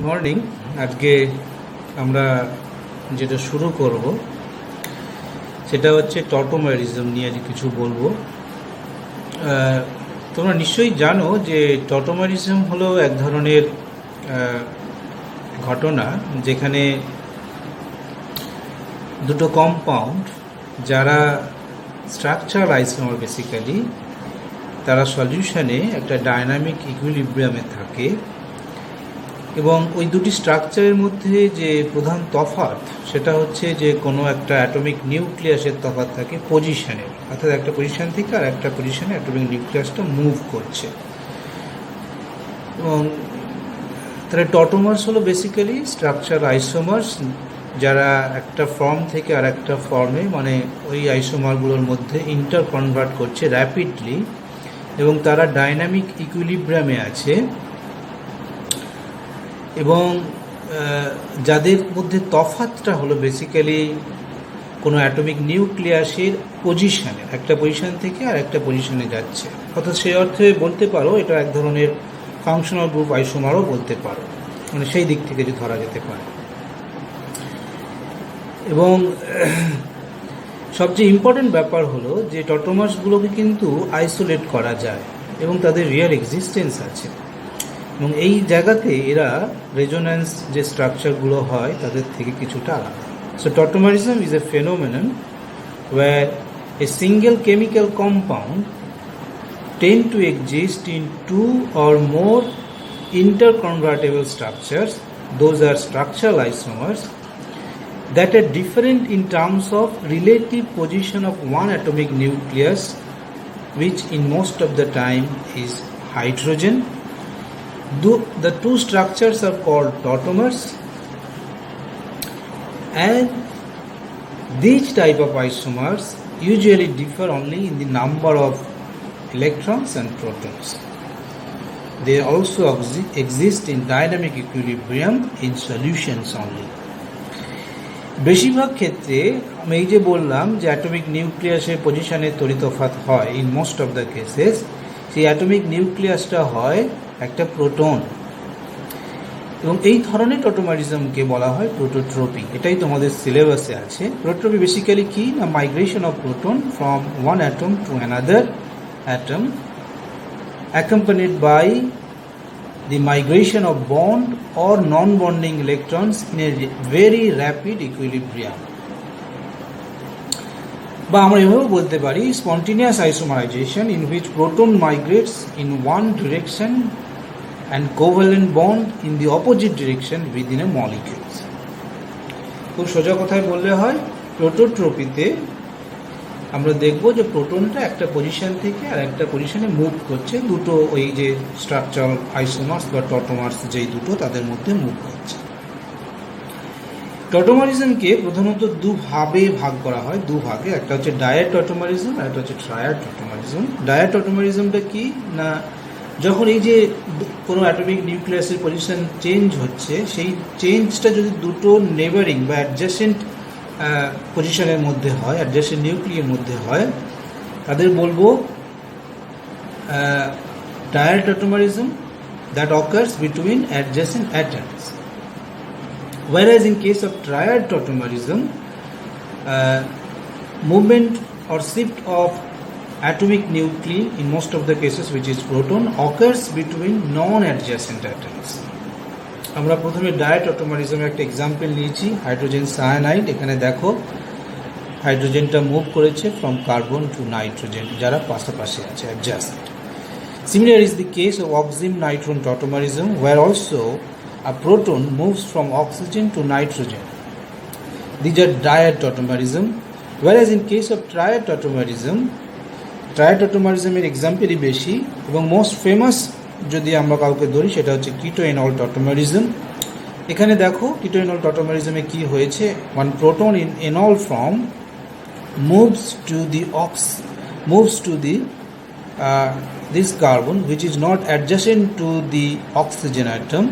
Morning. আজকে আমরা যেটা শুরু করব সেটা হচ্ছে টটোমারিজম নিয়ে আজ কিছু বলবো। তোমরা নিশ্চয়ই জানো যে টটোমারিজম হলো এক ধরনের ঘটনা যেখানে দুটো কম্পাউন্ড যারা স্ট্রাকচার আইসোমার বেসিক্যালি তারা সলিউশনে একটা ডায়নামিক ইকুইলিব্রিয়ামে থাকে এবং ওই দুটি স্ট্রাকচারের মধ্যে যে প্রধান তফাৎ সেটা হচ্ছে যে কোনো একটা অ্যাটমিক নিউক্লিয়াসের তফাৎ থাকে পজিশনে, অর্থাৎ একটা পজিশন থেকে আর একটা পজিশনে অ্যাটমিক নিউক্লিয়াসটা মুভ করছে। এবং তাহলে টটোমার্স হলো বেসিক্যালি স্ট্রাকচার আইসোমার্স যারা একটা ফর্ম থেকে আর একটা ফর্মে মানে ওই আইসোমারগুলোর মধ্যে ইন্টার কনভার্ট করছে র্যাপিডলি এবং তারা ডাইনামিক ইকুইলিব্রিয়ামে আছে এবং যাদের মধ্যে তফাৎটা হলো বেসিক্যালি কোনো অ্যাটমিক নিউক্লিয়াসের পজিশানে, একটা পজিশন থেকে আর একটা পজিশনে যাচ্ছে। অর্থাৎ সেই অর্থে বলতে পারো এটা এক ধরনের ফাংশনাল গ্রুপ আইসোমারও বলতে পারো, মানে সেই দিক থেকে যে ধরা যেতে পারে। এবং সবচেয়ে ইম্পর্টেন্ট ব্যাপার হলো যে টটোমার্সগুলোকে কিন্তু আইসোলেট করা যায় এবং তাদের রিয়েল এক্সিস্টেন্স আছে এবং এই জায়গাতে এরা রেজোন্যান্স যে স্ট্রাকচারগুলো হয় তাদের থেকে কিছুটা আলাদা। So tautomerism is a phenomenon where a single chemical compound tend to exist in two or more interconvertible structures. Those are structural isomers that are different in terms of relative position of one atomic nucleus, which in most of the time is hydrogen. The two structures are called tautomers, and these type of isomers usually differ only in the number of electrons and protons. They also exist in dynamic equilibrium in solutions only. বেশিরভাগ ক্ষেত্রে আমি এই যে বললাম যে atomic নিউক্লিয়াসের পজিশনে তড়িতফাৎ হয়, in most of the cases সেই অ্যাটমিক নিউক্লিয়াসটা হয় একটা প্রোটন এবং এই ধরনের টটোমারিজমকে বলা হয় প্রোটোট্রপি। এটাই তোমাদের সিলেবাসে আছে। প্রোটোট্রপি বেসিক্যালি কি না, migration of proton from one atom to another atom accompanied by the migration of bond or non-bonding electrons in a very rapid equilibrium. বা আমরা এভাবে বলতে পারি spontaneous isomerization in which proton migrates in one direction and covalent bond in the opposite direction within a molecule. খুব সোজা কথায় বললে হয় প্রোটোট্রপিতে আমরা দেখব যে প্রোটনটা একটা পজিশন থেকে আর একটা পজিশনে মুভ করছে, দুটো ওই যে স্ট্রাকচারাল আইসোমার্স বা টটোমার্স যেই দুটো তাদের মধ্যে মুভ করছে। টটোমারিজমকে প্রধানত দুভাবে ভাগ করা হয়, দুভাগে। একটা হচ্ছে ডায়াড টটোমারিজম আর একটা হচ্ছে ট্রায়াড টটোমারিজম। ডায়াড টটোমারিজমটা কি না, যখন এই যে কোনো অ্যাটমিক নিউক্লিয়াসের পজিশন চেঞ্জ হচ্ছে সেই চেঞ্জটা যদি দুটো নেবারিং বা অ্যাডজাসেন্ট পজিশনের মধ্যে হয়, অ্যাডজাসেন্ট নিউক্লিয়ের মধ্যে হয়, তাদের বলবো dyad tautomerism that occurs between adjacent atoms. Whereas in case of triad tautomerism, movement or shift of atomic nuclei in most of the cases, which is proton, occurs between non-adjacent atoms. আমরা প্রথমে dyad টটোমারিজমের একটা example নিয়েছি, hydrogen cyanide. এখানে দেখো হাইড্রোজেনটা move করেছে from carbon to nitrogen, যারা পাশাপাশি আছে, adjacent. Similar is the case of oxime-nitron tautomerism, where also a proton moves from oxygen to nitrogen. These are diad tautomerism. Whereas in case of triad tautomerism এর এক্সাম্পলই বেশি এবং most famous যদি আমরা কাউকে ধরি সেটা হচ্ছে কিটোএনল টটোমারিজম। এখানে দেখো কিটোএনল টটোমারিজমে কি হয়েছে, one proton in enol form moves to the this carbon which is not adjacent to the oxygen atom.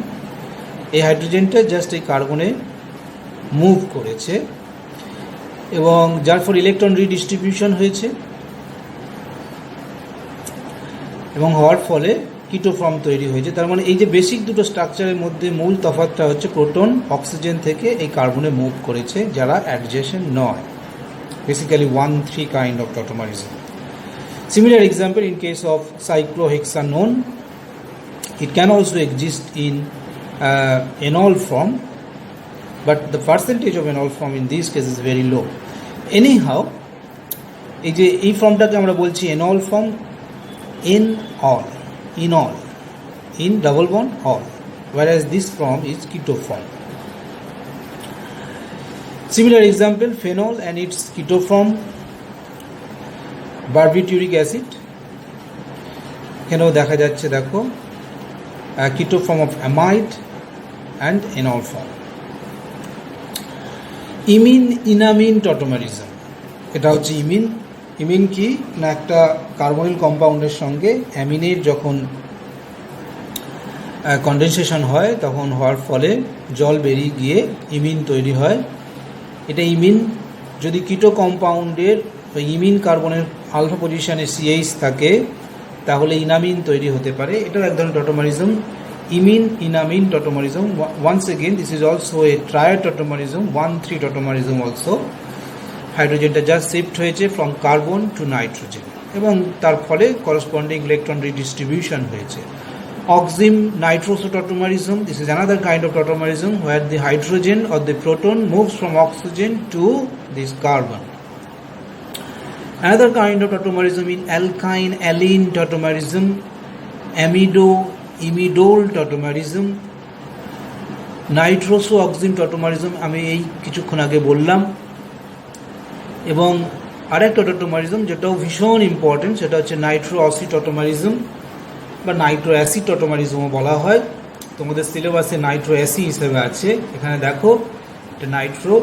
এই হাইড্রোজেনটা জাস্ট এই কার্বনে মুভ করেছে এবং যার ফলে ইলেকট্রন রিডিস্ট্রিবিউশন হয়েছে এবং হওয়ার ফলে কিটো ফর্ম তৈরি হয়েছে। তার মানে এই যে বেসিক দুটো স্ট্রাকচারের মধ্যে মূল তফাৎটা হচ্ছে প্রোটন অক্সিজেন থেকে এই কার্বনে মুভ করেছে যারা অ্যাডজেসেন্ট নয়, basically 1,3 kind of tautomerism. Similar example in case of cyclohexanone, it can also exist in enol form, but the percentage of enol form in this case is very low. Anyhow, এই যে এই ফর্মটাকে আমরা বলছি enol form, enol, in double bond all, whereas this form is keto form. Similar example, phenol and its keto form, barbituric acid. এখানেও দেখা যাচ্ছে, দেখো, keto form of amide and enol form. ইমিন tautomerism, এটা হচ্ছে ইমিন কি না, একটা কার্বনিল কম্পাউন্ডের সঙ্গে অ্যামিনের যখন কন্ডেনসেশন হয় তখন হওয়ার ফলে জল বেরিয়ে গিয়ে ইমিন তৈরি হয়। এটা ইমিন যদি কিটো কম্পাউন্ডের ইমিন কার্বনের আলফা পজিশনে CH থাকে তাহলে ইনামিন তৈরি হতে পারে। এটাও এক ধরনের tautomerism, ইনামিন tautomerism. Once again, this is also a triad tautomerism, 1,3 tautomerism also. হাইড্রোজেনটা জাস্ট শিফট হয়েছে ফ্রম কার্বন টু নাইট্রোজেন এবং তার ফলে করসপন্ডিং ইলেকট্রন রিডিস্ট্রিবিউশন হয়েছে। Oxim nitroso tautomerism, this is another kind of tautomerism where the hydrogen or the proton moves from oxygen to this carbon. Another kind of tautomerism in allyne tautomerism, imidol tautomerism, nitroso oxim tautomerism আমি এই কিছুক্ষণ আগে বললাম। এবং আরেকটা tautomerism যেটাও ভীষণ important, সেটা হচ্ছে নাইট্রো অসি tautomerism বা নাইট্রো অ্যাসিড tautomerismও বলা হয়। তোমাদের সিলেবাসে নাইট্রো অ্যাসি হিসেবে আছে। এখানে দেখো এটা নাইট্রো,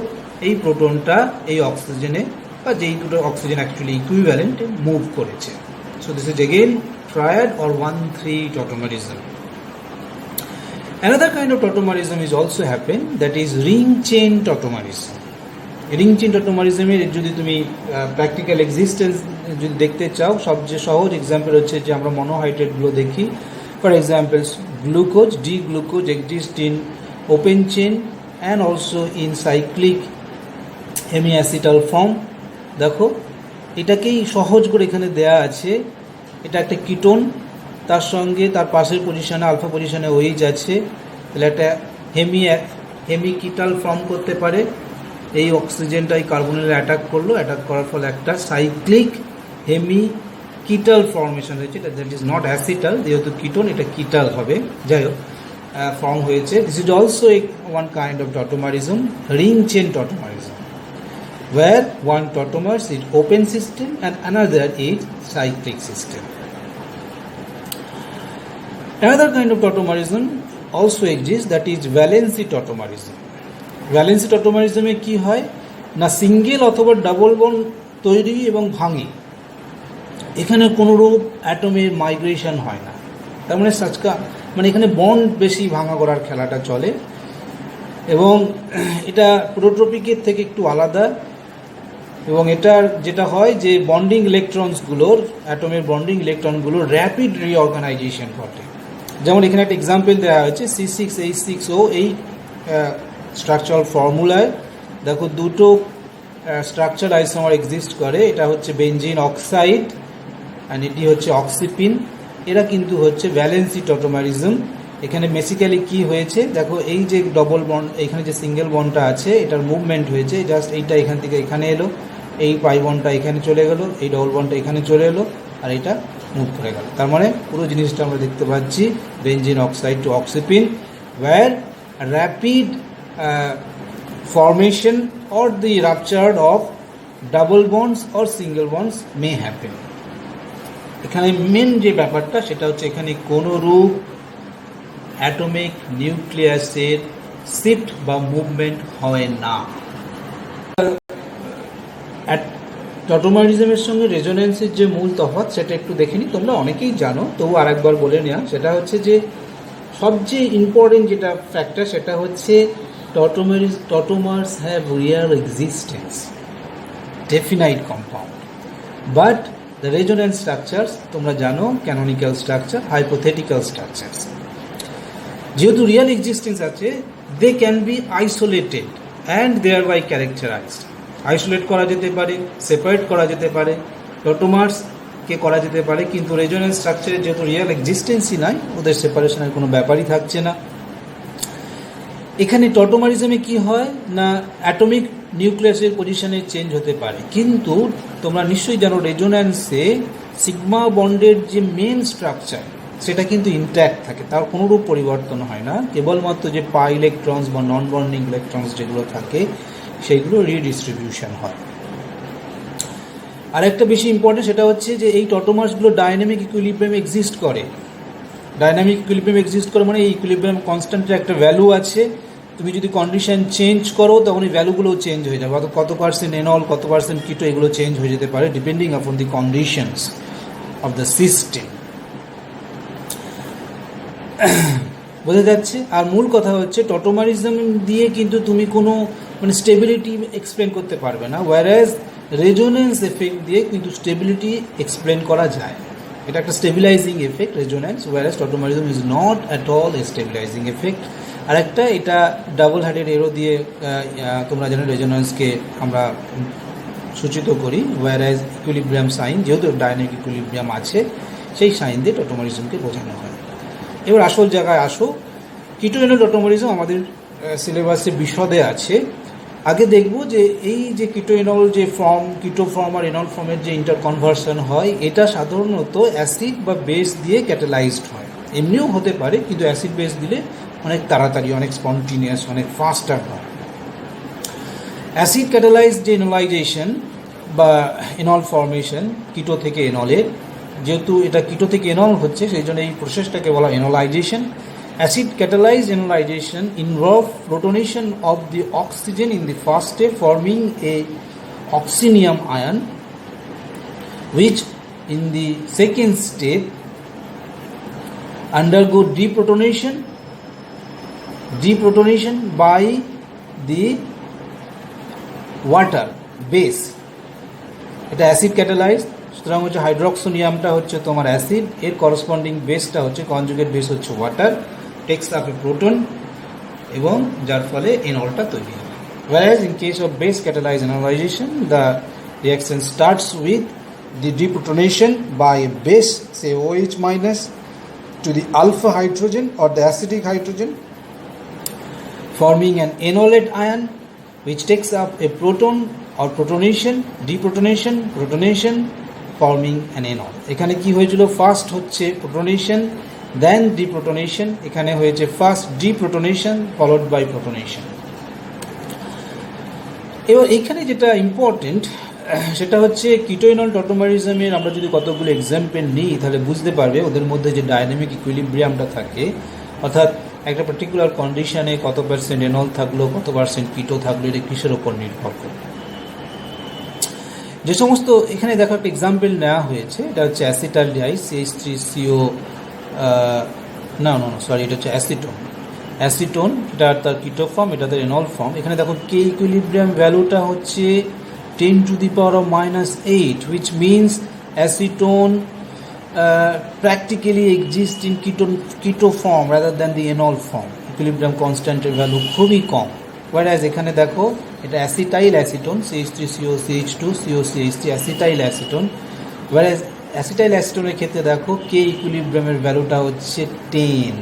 এই প্রোটনটা এই অক্সিজেনে বা যেই দুটো অক্সিজেন অ্যাকচুয়ালি ইকুইভ্যালেন্ট মুভ করেছে। So this is again triad or 1,3 tautomerism. Another kind of tautomerism is also happen, that is ring chain tautomerism. Ring chain tautomerism-এর যদি তুমি প্র্যাকটিক্যাল এক্সিস্টেন্স যদি দেখতে চাও, সবচেয়ে সহজ এক্সাম্পল হচ্ছে যে আমরা মনোহাইড্রেটগুলো দেখি। For example glucose, D glucose exist in open chain and also in cyclic hemiacetal form. দেখো এটাকেই সহজ করে এখানে দেয়া আছে, এটা একটা কিটোন, তার সঙ্গে তার পাশের পজিশনে আলফা পজিশনে ওইচ আছে, তাহলে একটা হেমিকিটাল ফর্ম করতে পারে। এই অক্সিজেনটা এই কার্বনের অ্যাটাক করলো, অ্যাটাক করার ফলে একটা সাইক্লিক হেমিকিটাল ফর্মেশন হয়েছে। এটা দ্যাট ইজ নট অ্যাসিটাল, যেহেতু কিটোন এটা কিটাল হবে, যাই হোক ফর্ম হয়েছে। This is also one kind of tautomerism, ring chain tautomerism, where one tautomers is open system and another is cyclic system. Another kind of tautomerism also exists, that is valency tautomerism. Valency tautomerism-এ কি হয় না, single অথবা double bond তৈরি এবং ভাঙে, এখানে কোনোরূপ অ্যাটমের মাইগ্রেশন হয় না। তার মানে এখানে বন্ড বেশি ভাঙা করার খেলাটা চলে এবং এটা প্রোটোট্রপিকের থেকে একটু আলাদা। এবং এটার যেটা হয় যে বন্ডিং ইলেকট্রনসগুলোর, অ্যাটমের বন্ডিং ইলেকট্রনগুলোর র্যাপিড রিঅর্গানাইজেশন ঘটে। যেমন এখানে একটা এক্সাম্পল দেওয়া হয়েছে C6H6O, এই স্ট্রাকচারাল ফর্মুলায় দেখো দুটো স্ট্রাকচার আইসোমার এক্সিস্ট করে, এটা হচ্ছে বেনজিন অক্সাইড অ্যান্ড এটি হচ্ছে অক্সিপিন। এরা কিন্তু হচ্ছে ভ্যালেন্সি tautomerism। এখানে বেসিক্যালি কি হয়েছে দেখো, এই যে ডবল বন্ড, এখানে যে সিঙ্গেল বন্ডটা আছে এটার মুভমেন্ট হয়েছে, জাস্ট এইটা এখান থেকে এখানে এলো, এই পাই বন্ডটা এখানে চলে গেল, এই ডবল বন্ডটা এখানে চলে এলো, আর এটা মুভ করে গেল। তার মানে পুরো জিনিসটা আমরা দেখতে পাচ্ছি benzene oxide to oxepin, where rapid formation or the rupture of double bonds or single bonds may happen. এখানে মেন যে ব্যাপারটা সেটা হচ্ছে এখানে কোনো রূপ অ্যাটমিক নিউক্লিয়াসের শিফট বা মুভমেন্ট হয় না। tautomerism-এর সঙ্গে রেজোনেন্সের যে মূল তফাৎ সেটা একটু দেখে নিই, তোমরা অনেকেই জানো, তবু আরেকবার বলে নেওয়া, সেটা হচ্ছে যে সবচেয়ে ইম্পর্টেন্ট যেটা ফ্যাক্টর সেটা হচ্ছে tautomers have real existence, definite compound, but the resonance structures তোমরা জানো, ক্যানোনিক্যাল স্ট্রাকচার, হাইপোথেটিক্যাল স্ট্রাকচারস। যেহেতু রিয়েল এক্সিস্টেন্স আছে, they can be isolated and thereby characterized. Isolate করা যেতে পারে, সেপারেট করা যেতে পারে, টটোমার্সকে করা যেতে পারে, কিন্তু রেজোনেন্স স্ট্রাকচারে যেহেতু রিয়েল এক্সিস্টেন্সই নাই, ওদের সেপারেশনের কোনো ব্যাপারই থাকছে না। এখানে টটোমারিজমে কি হয় না, অ্যাটমিক নিউক্লিয়াসের পজিশনে চেঞ্জ হতে পারে, কিন্তু তোমরা নিশ্চয়ই জানো রেজোন্যান্সে সিগমা বন্ডের যে মেন স্ট্রাকচার সেটা কিন্তু ইনট্যাক্ট থাকে, তার কোনোরূপ পরিবর্তন হয় না, কেবলমাত্র যে পাই ইলেকট্রনস বা নন বন্ডিং ইলেকট্রনস যেগুলো থাকে সেইগুলো রিডিস্ট্রিবিউশন হয়। আর একটা বেশি ইম্পর্টেন্ট সেটা হচ্ছে যে এই টটোমার্সগুলো ডাইনামিক ইকুইলিব্রিয়ামে এক্সিস্ট করে। ডাইনামিক ইকুইলিব্রিয়াম এক্সিস্ট করে মানে এই ইকুইলিব্রিয়াম কনস্ট্যান্টের একটা ভ্যালু আছে, তুমি যদি কন্ডিশন চেঞ্জ করো তখন এই ভ্যালুগুলোও চেঞ্জ হয়ে যাবে, অর্থাৎ কত পার্সেন্ট এনল, কত পার্সেন্ট কিটো, এগুলো চেঞ্জ হয়ে যেতে পারে ডিপেন্ডিং আপন the conditions of the system. বোঝা যাচ্ছে? আর মূল কথা হচ্ছে টটোমারিজম দিয়ে কিন্তু তুমি কোনো মানে স্টেবিলিটি এক্সপ্লেন করতে পারবে না, ওয়ারাজ রেজোনেন্স এফেক্ট দিয়ে কিন্তু স্টেবিলিটি এক্সপ্লেন করা যায়। এটা একটা stabilizing effect resonance, whereas tautomerism is not at all a stabilizing effect. আর একটা এটা ডাবল হার্ডেড এরো দিয়ে তোমরা জানো রেজোনেন্সকে আমরা সূচিত করি, ওয়ারাজ ইকুইলিব্রিয়াম সাইন, যেহেতু ডাইনামিক ইকুইলিব্রিয়াম আছে সেই সাইন দিয়ে টটোমারিজমকে বোঝানো হয়। এবার আসল জায়গায় আসো, কিটো এনল টটোমারিজম আমাদের সিলেবাসে বিশদে আছে। আগে দেখব যে এই যে কিটো এনল যে ফর্ম, কিটো ফর্ম আর এনল ফর্মের যে ইন্টারকনভার্সন হয়, এটা সাধারণত অ্যাসিড বা বেস দিয়ে ক্যাটালাইজড হয়। এমনিও হতে পারে, কিন্তু অ্যাসিড বেস দিলে অনেক তাড়াতাড়ি, অনেক স্পন্টিনিয়াস, অনেক ফাস্টার হয়। অ্যাসিড ক্যাটালাইজড যে এনোলাইজেশন বা এনল ফর্মেশন কিটো থেকে এনলের, যেহেতু এটা কিটো থেকে এনল হচ্ছে সেই জন্য এই প্রসেসটাকে বলা enolization. Acid catalyzed enolization involve protonation of the oxygen in the first step forming a oxinium ion, which in the second step undergo deprotonation by the water base. এটা অ্যাসিড ক্যাটালাইজ, সুতরাং হচ্ছে হাইড্রোক্সোনিয়ামটা হচ্ছে তোমার অ্যাসিড, এর corresponding বেসটা হচ্ছে conjugate base হচ্ছে water, text up এ proton, এবং যার ফলে এনলটা তৈরি হয়। Whereas in case of base catalyzed enolization, the reaction starts with the deprotonation by a base, say OH minus, to the alpha hydrogen or the acidic hydrogen, forming an enolate ion which takes up a proton or protonation, protonation, forming an enol. এখানে কি হয়েছিল, first হচ্ছে প্রোটনেশন, দেন ডিপ্রোটনেশন, এখানে হয়েছে first ডিপ্রোটনেশন followed by প্রোটনেশন। এবার এইখানে যেটা important সেটা হচ্ছে কিটো এনল টটোমারিজমের আমরা যদি কতগুলো এক্সাম্পল নিই তাহলে বুঝতে পারবে ওদের মধ্যে যে ডাইনামিক ইকুইলিব্রিয়ামটা থাকে, অর্থাৎ একটা পার্টিকুলার কন্ডিশনে কত পার্সেন্ট এনল থাকলো, কত পার্সেন্ট কিটো থাকলো, এটা কিসের ওপর নির্ভর করে। যে সমস্ত এখানে দেখো একটা এক্সাম্পল নেওয়া হয়েছে, এটা হচ্ছে অ্যাসিটালডিহাইড CH3CO, সরি, এটা হচ্ছে অ্যাসিটোন, এটা তার কিটো ফর্ম, এটা তার এনল ফর্ম। এখানে দেখো কে ইকুইলিব্রিয়াম ভ্যালুটা হচ্ছে 10⁻⁸, which means acetone practically exists in keto form rather than the enol form. Equilibrium constant এর ভ্যালু খুবই কম। whereas এখানে দেখো এটা acetyl acetone, CH3CO CH2 COCH3 acetyl acetone, whereas acetyl অ্যাসিটোনের ক্ষেত্রে দেখো কে ইকুইলিব্রিয়ামের ভ্যালুটা হচ্ছে 10,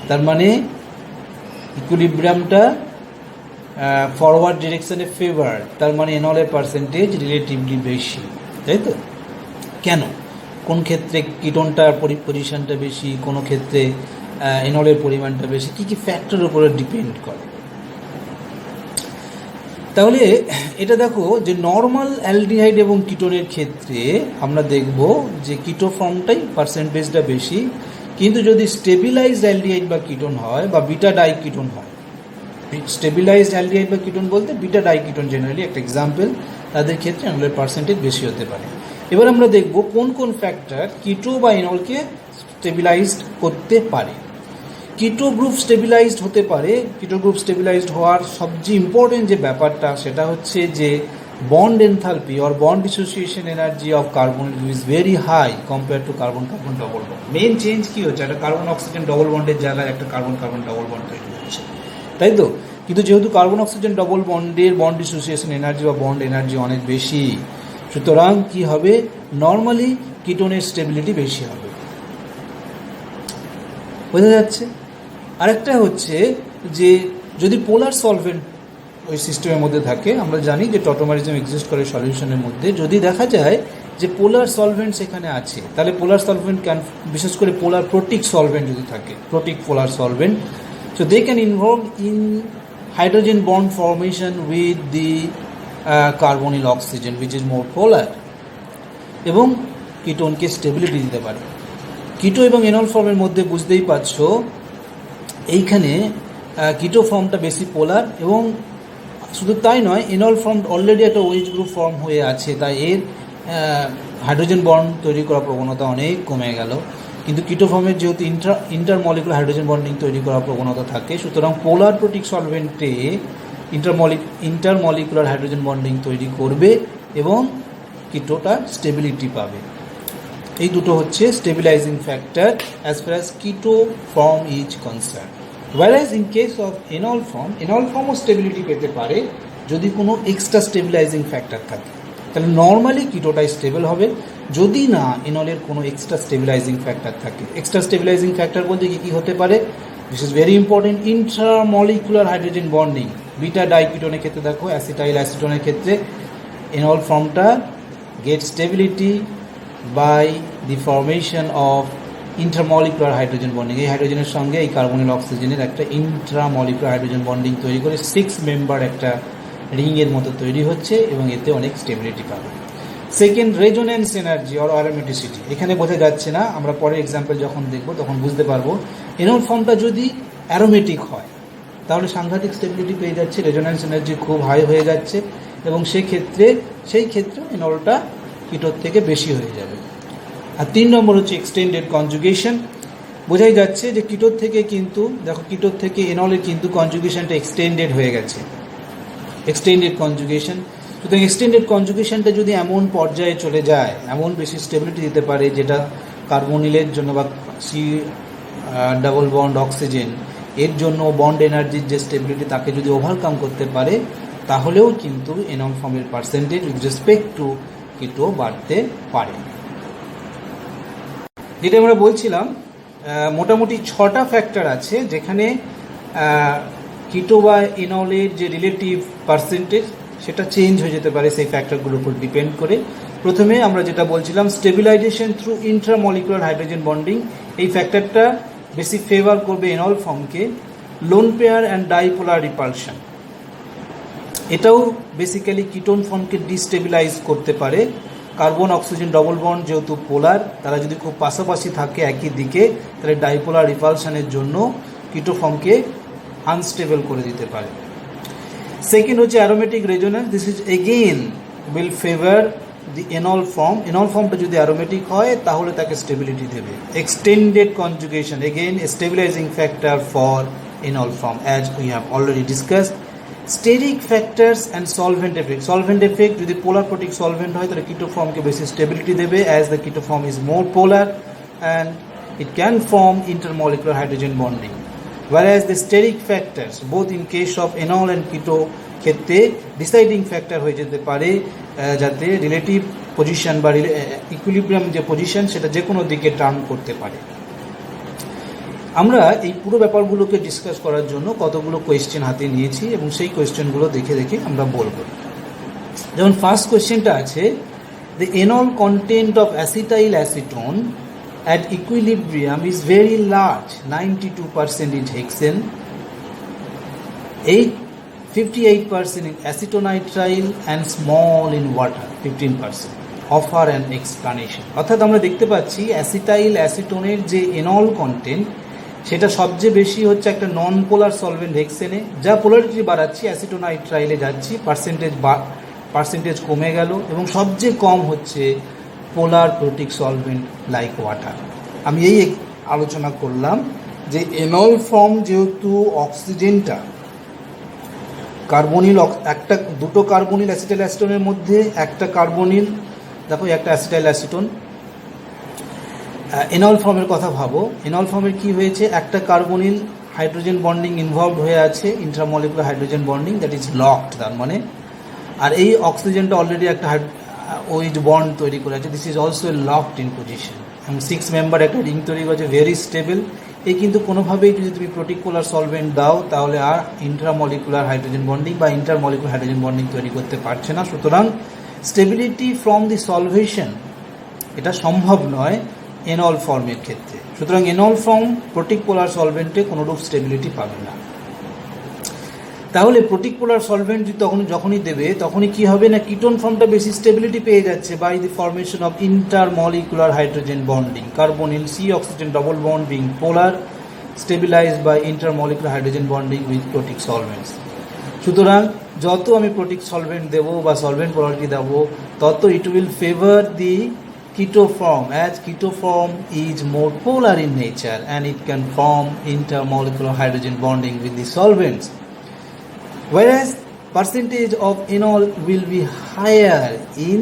তার মানে ইকুইলিব্রিয়ামটা ফরওয়ার্ড ডিরেকশনে ফেভার, তার মানে এনলের পার্সেন্টেজ রিলেটিভলি বেশি, তাই তো? কেন, কোন ক্ষেত্রে কিটোনটার পজিশনটা বেশি, কোনো ক্ষেত্রে এনলের পরিমাণটা বেশি, কী কী ফ্যাক্টরের উপরে ডিপেন্ড করে। তাহলে এটা দেখো যে নর্মাল অ্যালডিহাইড এবং কিটোনের ক্ষেত্রে আমরা দেখব যে কিটো ফর্মটাই পার্সেন্টেজটা বেশি, কিন্তু যদি স্টেবিলাইজড অ্যালডিহাইড বা কিটোন হয় বা বিটা ডাইকিটোন হয়, স্টেবিলাইজড অ্যালডিহাইড বা কিটোন বলতে বিটা ডাইকিটোন জেনারেলি একটা এক্সাম্পল, তাদের ক্ষেত্রে এনলের পার্সেন্টেজ বেশি হতে পারে। এবার আমরা দেখব কোন কোন ফ্যাক্টর কিটো বা এনলকে স্টেবিলাইজড করতে পারে। কিটো গ্রুপ স্টেবিলাইজড হতে পারে। কিটো গ্রুপ স্টেবিলাইজড হওয়ার সবচেয়ে ইম্পর্টেন্ট যে ব্যাপারটা সেটা হচ্ছে যে bond enthalpy or bond dissociation energy of carbon is very high compared to carbon-carbon double bond. Main change কি হচ্ছে, একটা কার্বন অক্সিজেন ডবল বন্ডের জায়গায় একটা কার্বন-কার্বন ডাবল বন্ড তৈরি হচ্ছে, তাই তো? কিন্তু যেহেতু কার্বন অক্সিজেন ডবল বন্ডের বন্ড ডিসোসিয়েশন এনার্জি বা বন্ড এনার্জি অনেক বেশি, সুতরাং কি হবে, নর্মালি কিটোনের স্টেবিলিটি বেশি হবে। বোঝা যাচ্ছে? আরেকটা হচ্ছে যে যদি পোলার সলভেন্ট ওই সিস্টেমের মধ্যে থাকে, আমরা জানি যে টটোমারিজম এক্সিস্ট করে সলিউশনের মধ্যে, যদি দেখা যায় যে পোলার সলভেন্ট সেখানে আছে, তাহলে পোলার সলভেন্ট বিশেষ করে পোলার প্রোটিক সলভেন্ট যদি থাকে, protic polar solvent, so they can involve in hydrogen bond formation with the carbonyl oxygen which is more polar, এবং কিটোনকে স্টেবিলিটি দিতে পারে। কিটো এবং এনল ফর্মের মধ্যে বুঝতেই পারছো এইখানে কিটো ফর্মটা বেশি পোলার, এবং শুধু তাই নয়, এনল ফর্ম অলরেডি একটা ওয়েজ গ্রুপ ফর্ম হয়ে আছে, তাই এর হাইড্রোজেন বন্ড তৈরি করার প্রবণতা অনেক কমে গেল। কিন্তু কিটো ফর্মের যেহেতু ইন্টারমলিকুলার হাইড্রোজেন বন্ডিং তৈরি করার প্রবণতা থাকে, সুতরাং পোলার প্রোটিক সলভেন্টে ইন্টারমলিকুলার হাইড্রোজেন বন্ডিং তৈরি করবে এবং কিটোটা স্টেবিলিটি পাবে। এই দুটো হচ্ছে stabilizing factor as far as keto form is concern. whereas in case of enol formও স্টেবিলিটি পেতে পারে যদি কোনো এক্সট্রা স্টেবিলাইজিং ফ্যাক্টর থাকে, তাহলে নর্মালি কিটোটাই স্টেবল হবে যদি না এনলের কোনো এক্সট্রা স্টেবিলাইজিং ফ্যাক্টর থাকে। এক্সট্রা স্টেবিলাইজিং ফ্যাক্টর বলতে কী কী হতে পারে, this is very important. Intramolecular hydrogen bonding, beta ডাইকিটোনের ক্ষেত্রে দেখো, অ্যাসিটাইল অ্যাসিটোনের ক্ষেত্রে এনল ফর্মটা get stability by the formation of intramolecular hydrogen bonding. এই হাইড্রোজেনের সঙ্গে এই কার্বনিল অক্সিজেনের একটা ইন্ট্রামলিকুলার হাইড্রোজেন বন্ডিং তৈরি করে 6 মেম্বার একটা রিংয়ের মতো তৈরি হচ্ছে এবং এতে অনেক স্টেবিলিটি পাবে। Second, resonance energy or aromaticity. এখানে বোঝা যাচ্ছে না, আমরা পরের এক্সাম্পল যখন দেখব তখন বুঝতে পারবো। এনল ফর্মটা যদি অ্যারোমেটিক হয় তাহলে সাংঘাতিক স্টেবিলিটি পেয়ে যাচ্ছে, রেজোনেন্স এনার্জি খুব হাই হয়ে যাচ্ছে, এবং সেই ক্ষেত্রে এনলটা কিটোর থেকে বেশি হয়ে যাবে। আর 3 নম্বর হচ্ছে এক্সটেন্ডেড কনজুগেশন। বোঝাই যাচ্ছে যে কিটোর থেকে কিন্তু দেখো, কিটোর থেকে এনলের কিন্তু কনজুগেশনটা এক্সটেন্ডেড হয়ে গেছে, এক্সটেন্ডেড কনজুগেশন। সুতরাং এক্সটেন্ডেড কনজুগেশনটা যদি এমন পর্যায়ে চলে যায়, এমন বেশি স্টেবিলিটি দিতে পারে যেটা কার্বনিলের জন্য বা সি ডাবল বন্ড অক্সিজেন এর জন্য বন্ড এনার্জির যে স্টেবিলিটি তাকে যদি ওভারকাম করতে পারে, তাহলেও কিন্তু এনল ফর্মের পার্সেন্টেজ উইথ রেসপেক্ট টু কিটো বাড়তে পারে। যেটা আমরা বলছিলাম, মোটামুটি 6টা ফ্যাক্টর আছে যেখানে কিটো বা এনলের যে রিলেটিভ পার্সেন্টেজ সেটা চেঞ্জ হয়ে যেতে পারে সেই ফ্যাক্টরগুলোর উপর ডিপেন্ড করে। প্রথমে আমরা যেটা বলছিলাম, stabilisation through intramolecular hydrogen bonding, এই ফ্যাক্টরটা বেশি ফেভার করবে এনল ফর্মকে। লোন পেয়ার অ্যান্ড ডাইপোলার রিপালশন, এটাও বেসিক্যালি কিটোন ফর্মকে ডিস্টেবিলাইজ করতে পারে। কার্বন অক্সিজেন ডবল বন্ড যেহেতু পোলার, তারা যদি খুব পাশাপাশি থাকে একই দিকে, তাহলে ডাইপোলার রিপালশনের জন্য কিটো ফর্মকে আনস্টেবল করে দিতে পারে। সেকেন্ড হচ্ছে aromatic resonance, this is again will favour the enol form. Enol ফর্মটা যদি অ্যারোমেটিক হয় তাহলে তাকে স্টেবিলিটি দেবে। Extended conjugation, again a stabilizing factor for enol form as we have already discussed. Steric factors and solvent effect, solvent effect যদি polar প্রোটিক solvent হয় তাহলে কিটো ফর্মকে বেশি স্টেবিলিটি দেবে, অ্যাজ দ্য কিটো form is more polar and it can form intermolecular hydrogen bonding. whereas the steric factors both in case of enol and keto ক্ষেত্রে deciding factor হয়ে যেতে পারে, যাতে রিলেটিভ পজিশন বা ইকুইলিব্রিয়াম যে পজিশন সেটা যে কোনো দিকে টার্ন করতে পারে। আমরা এই পুরো ব্যাপারগুলোকে ডিসকাস করার জন্য কতগুলো কোয়েশ্চেন হাতে নিয়েছি এবং সেই কোয়েশ্চেনগুলো দেখে দেখে আমরা বলবো। যেমন ফার্স্ট কোয়েশ্চেনটা আছে, the enol content of acetyl acetone at equilibrium is very large, 92% in hexane, 58% in acetonitrile and small in water, 15%. Offer an explanation. অর্থাৎ আমরা দেখতে পাচ্ছি অ্যাসিটাইল অ্যাসিটোনের যে এনল কন্টেন্ট সেটা সবচেয়ে বেশি হচ্ছে একটা নন পোলার সলভেন্ট হেক্সেনে, যা পোলারিটি বাড়াচ্ছি অ্যাসিটোনাইট্রাইলে যাচ্ছি, পার্সেন্টেজ কমে গেল, এবং সবচেয়ে কম হচ্ছে পোলার প্রোটিক সলভেন্ট লাইক ওয়াটার। আমি এই আলোচনা করলাম যে এনল ফর্ম যেহেতু অক্সিজেনটা কার্বনিল একটা দুটো কার্বনিল অ্যাসিটাইল অ্যাসিটোনের মধ্যে একটা কার্বনিল, দেখো একটা অ্যাসিটাইল অ্যাসিটোন, এনল ফর্মের কথা ভাবো। এনল ফর্মের কি হয়েছে, একটা কার্বনিল হাইড্রোজেন বন্ডিং ইনভলভ হয়ে আছে, intramolecular hydrogen bonding, that is locked, তার মানে। আর এই অক্সিজেনটা অলরেডি একটা ওইড বন্ড তৈরি করে আছে, this is also locked in position. এবং 6 মেম্বার একটা রিং তৈরি করেছে, ভেরি স্টেবল। এই কিন্তু কোনোভাবেই যদি তুমি প্রোটিকুলার সলভেন্ট দাও তাহলে আর ইন্ট্রামলিকুলার হাইড্রোজেন বন্ডিং বা ইন্টারমলিকুলার হাইড্রোজেন বন্ডিং তৈরি করতে পারছে না। সুতরাং স্টেবিলিটি ফ্রম দি সলভেশন এটা সম্ভব নয় এনল ফর্মের ক্ষেত্রে। সুতরাং এনল ফর্ম প্রোটিকুলার সলভেন্টে কোনোরূপ স্টেবিলিটি পাবে না। তাহলে প্রোটিকুলার সলভেন্ট যখনই দেবে তখনই কি হবে না, কিটোন ফর্মটা বেশি স্টেবিলিটি পেয়ে যাচ্ছে by the formation of intermolecular hydrogen bonding, carbonyl C oxygen double bond being polar stabilized by intermolecular hydrogen bonding with protic solvents. সুতরাং যত আমি প্রোটিক সলভেন্ট দেবো বা সলভেন্ট পোলারিটি দেবো তত it will favour the keto form, as keto form is more polar in nature and it can form intermolecular hydrogen bonding with the solvents, whereas percentage of enol will be higher in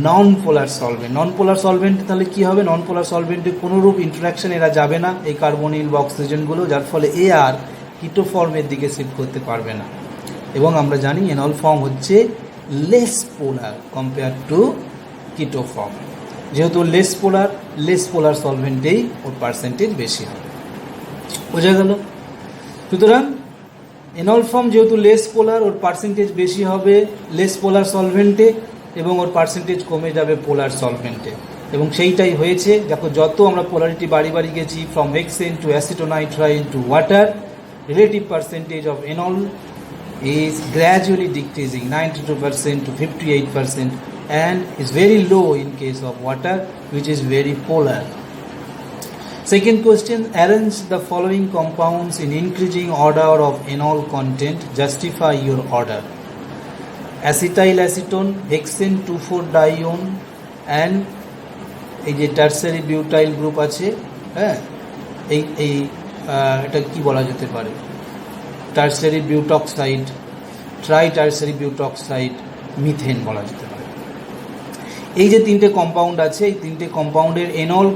non-polar solvent. Non-polar solvent তাহলে কি হবে, non-polar solvent-এ কোনোরূপ interaction এরা যাবে না, এই carbonyl বা অক্সিজেনগুলো, যার ফলে এ আর কিটো ফর্মের দিকে শিফট করতে পারবে না। এবং আমরা জানি এনল ফর্ম হচ্ছে লেস পোলার কম্পেয়ার টু কিটো ফর্ম। যেহেতু লেস পোলার সলভেন্টেই ওর পার্সেন্টেজ বেশি হবে, বোঝা গেল। সুতরাং এনল ফর্ম যেহেতু লেস পোলার, ওর পার্সেন্টেজ বেশি হবে লেস পোলার সলভেন্টে এবং ওর পার্সেন্টেজ কমে যাবে পোলার সলভেন্টে। এবং সেইটাই হয়েছে, দেখো যত আমরা পোলারিটি বাড়ি গেছি from hexane to acetonitrile to water, relative percentage of enol is gradually decreasing 92% to 58% and is very low in case of water, which is very polar. Second question, arrange the following compounds in increasing order of enol content, justify your order. Acetyl acetone, hexane 2,4-dione and এই যে tertiary butyl group আছে, হ্যাঁ, এটা কি বলা যেতে পারে, tertiary বিউটক্সাইড, try tertiary বিউটক্সাইড, methane বলা যেতে পারে। এই যে তিনটে কম্পাউন্ড আছে, এই তিনটে কম্পাউন্ডের এনল